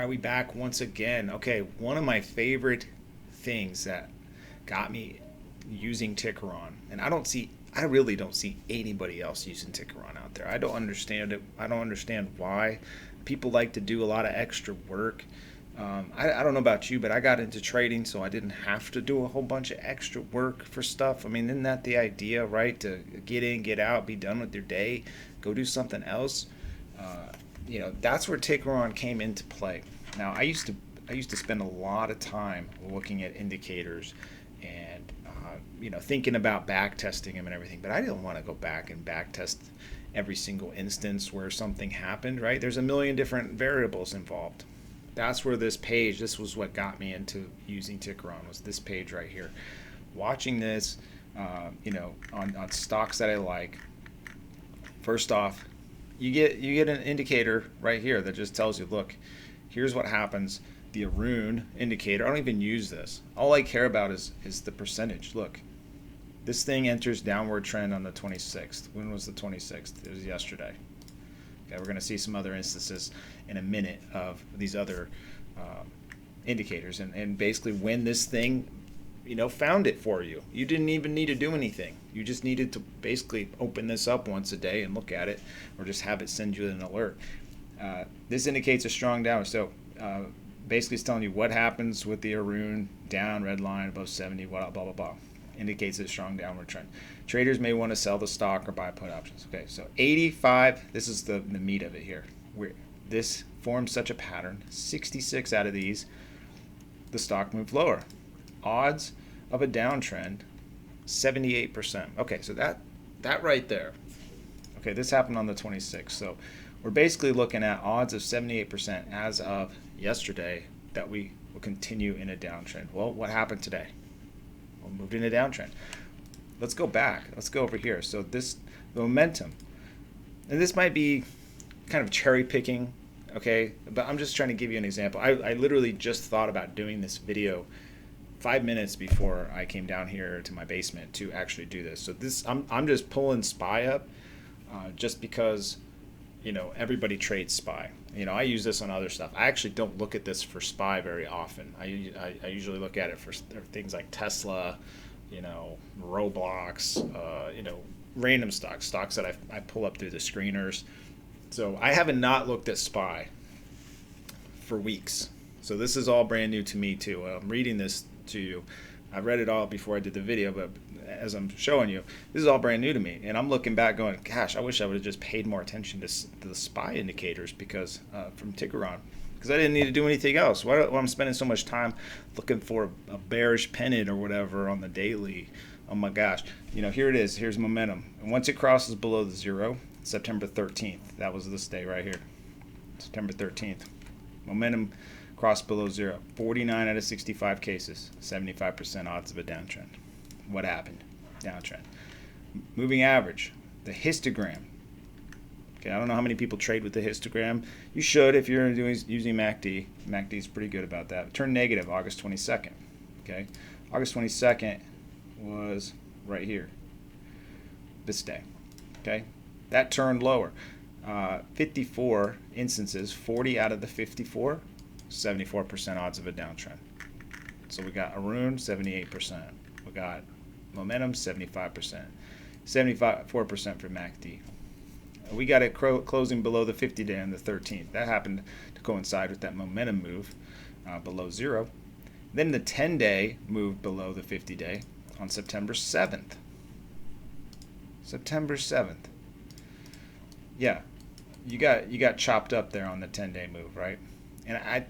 All right, we back once again. Okay, one of my favorite things that got me using Tickeron, and I really don't see anybody else using Tickeron out there. I don't understand it. I don't understand why people like to do a lot of extra work. I don't know about you, but I got into trading, so I didn't have to do a whole bunch of extra work for stuff. I mean, isn't that the idea, right? To get in, get out, be done with your day, go do something else. Uh, that's where Tickeron came into play. Now, I used to spend a lot of time looking at indicators and thinking about back testing them and everything, but I didn't want to go back and back test every single instance where something happened. Right? There's a million different variables involved. That's where this was what got me into using Tickeron, was this page right here. Watching this, on stocks that I like. First off, you get an indicator right here that just tells you, look, here's what happens. The Arun indicator. I don't even use this. All I care about is the percentage. Look, this thing enters downward trend on the 26th. When was the 26th? It was yesterday. Okay, we're going to see some other instances in a minute of these other indicators, and basically when this thing found it for you. You didn't even need to do anything. You just needed to basically open this up once a day and look at it, or just have it send you an alert. This indicates a strong downward. So basically it's telling you what happens with the Arun down, red line above 70, blah, blah, blah, blah. Indicates a strong downward trend. Traders may want to sell the stock or buy put options. Okay, so 85, this is the meat of it here. This forms such a pattern. 66 out of these, the stock moved lower. Odds of a downtrend, 78%. Okay, so that right there. Okay, this happened on the 26th. So we're basically looking at odds of 78% as of yesterday that we will continue in a downtrend. Well, what happened today? We moved in a downtrend. Let's go back. Let's go over here. So the momentum, and this might be kind of cherry picking, okay? But I'm just trying to give you an example. I literally just thought about doing this video 5 minutes before I came down here to my basement to actually do this. So I'm just pulling SPY up just because everybody trades SPY. I use this on other stuff. I actually don't look at this for SPY very often. I usually look at it for things like Tesla, Roblox, random stocks that I pull up through the screeners. So I haven't not looked at SPY for weeks. So this is all brand new to me too. I'm reading this to you. I read it all before I did the video, but as I'm showing you, this is all brand new to me. And I'm looking back going, gosh, I wish I would have just paid more attention to the SPY indicators because from Tickeron, because I didn't need to do anything else. Why am I spending so much time looking for a bearish pennant or whatever on the daily? Oh my gosh. Here it is. Here's momentum. And once it crosses below the zero, September 13th, that was this day right here, September 13th. Momentum crossed below zero. 49 out of 65 cases, 75% odds of a downtrend. What happened? Downtrend. Moving average, the histogram. Okay, I don't know how many people trade with the histogram. You should if you're using MACD. MACD is pretty good about that. Turned negative August 22nd. Okay, August 22nd was right here, this day. Okay, that turned lower. 54 instances, 40 out of the 54, 74% odds of a downtrend. So we got Arun, 78%. We got momentum, 75%. 74% for MACD. We got it closing below the 50-day on the 13th. That happened to coincide with that momentum move below zero. Then the 10-day moved below the 50-day on September 7th. September 7th. Yeah, you got chopped up there on the 10-day move, right? And I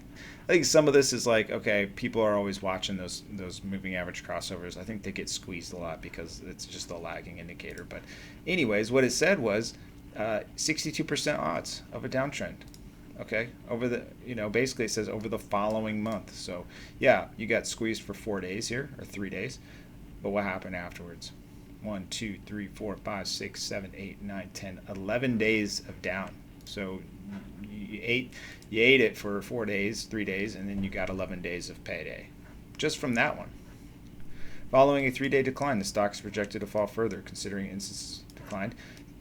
think some of this is like, okay, people are always watching those moving average crossovers. I think they get squeezed a lot because it's just a lagging indicator. But anyways, what it said was 62% odds of a downtrend. Okay, over the, basically it says over the following month. So yeah, you got squeezed for 4 days here, or 3 days. But what happened afterwards? 1, 2, 3, 4, 5, 6, 7, 8, 9, 10, 11 days of down. So you ate it for 4 days, 3 days, and then you got 11 days of payday. Just from that one. Following a 3-day decline, the stock is projected to fall further, considering instances declined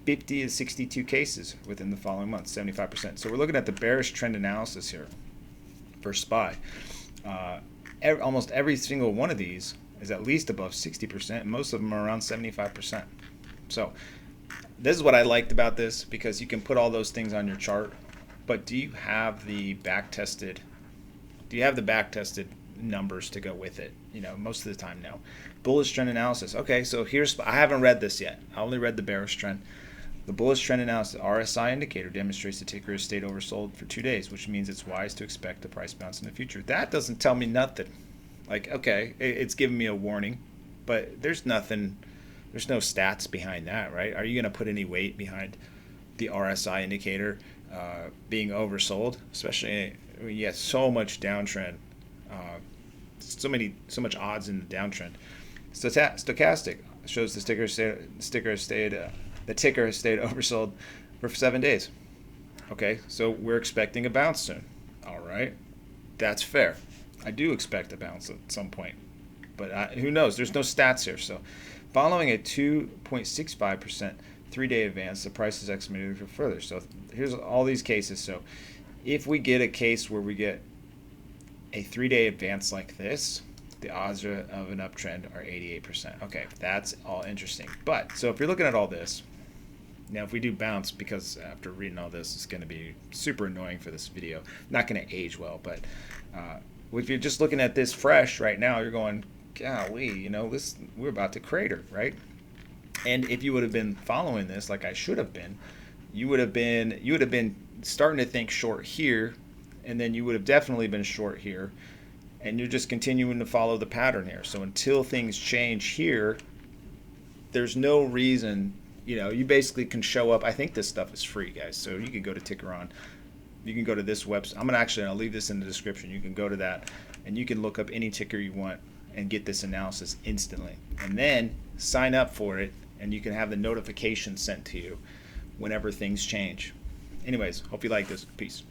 50 to 62 cases within the following month, 75%. So we're looking at the bearish trend analysis here. for SPY. Almost every single one of these is at least above 60%, and most of them are around 75%. So this is what I liked about this, because you can put all those things on your chart, but do you have the back tested numbers to go with it? Most of the time, no. Bullish trend analysis. Okay, so I haven't read this yet. I only read the bearish trend. The bullish trend analysis RSI indicator demonstrates the ticker has stayed oversold for 2 days, which means it's wise to expect a price bounce in the future. That doesn't tell me nothing. Like, okay, it's giving me a warning, but there's nothing. There's no stats behind that, right? Are you going to put any weight behind the RSI indicator being oversold, especially when you have so much downtrend, so much odds in the downtrend? Stochastic shows the ticker has stayed oversold for 7 days. Okay, so we're expecting a bounce soon. All right, that's fair. I do expect a bounce at some point, but who knows? There's no stats here. So following a 2.65% 3-day advance, the price is estimated for further. So here's all these cases. So if we get a case where we get a 3-day advance like this, the odds of an uptrend are 88%. Okay, that's all interesting. But so if you're looking at all this, now if we do bounce, because after reading all this, it's going to be super annoying for this video. Not going to age well, but if you're just looking at this fresh right now, you're going, golly, we're about to crater, right? And if you would have been following this like I should have been, you would have been starting to think short here, and then you would have definitely been short here, and you're just continuing to follow the pattern here. So until things change here, there's no reason. You basically can show up. I think this stuff is free, guys. So you can go to Tickeron. You can go to this website. I'll leave this in the description. You can go to that, and you can look up any ticker you want and get this analysis instantly. And then sign up for it, and you can have the notification sent to you whenever things change. Anyways, hope you like this. Peace.